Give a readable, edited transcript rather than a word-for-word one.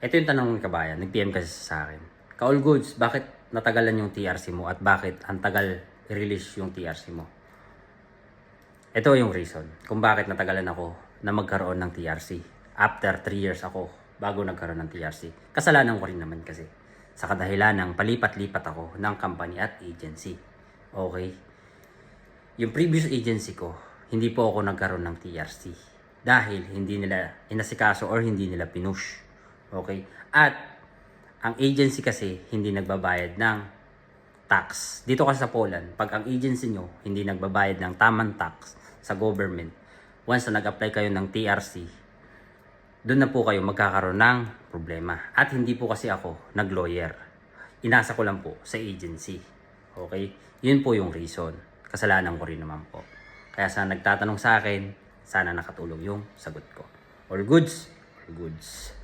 Ito yung tanong ng kabayan, nag-PM kasi sa akin. Ka-all goods, bakit natagalan yung TRC mo at bakit ang tagal i-release yung TRC mo? Ito yung reason kung bakit natagalan ako na magkaroon ng TRC. After 3 years ako bago nagkaroon ng TRC. Kasalanan ko rin naman kasi sa kadahilan ng palipat-lipat ako ng company at agency. Okay? Yung previous agency ko, hindi po ako nagkaroon ng TRC dahil hindi nila inasikaso or hindi nila pinush. Okay? At ang agency kasi hindi nagbabayad ng tax. Dito kasi sa Poland, pag ang agency nyo hindi nagbabayad ng tamang tax sa government, once na nag-apply kayo ng TRC, doon na po kayo magkakaroon ng problema. At hindi po kasi ako nag-lawyer. Inasa ko lang po sa agency. Okay? Yun po yung reason. Kasalanan ko rin naman po. Kaya sa nagtatanong sa akin, sana nakatulong yung sagot ko. All goods? All goods.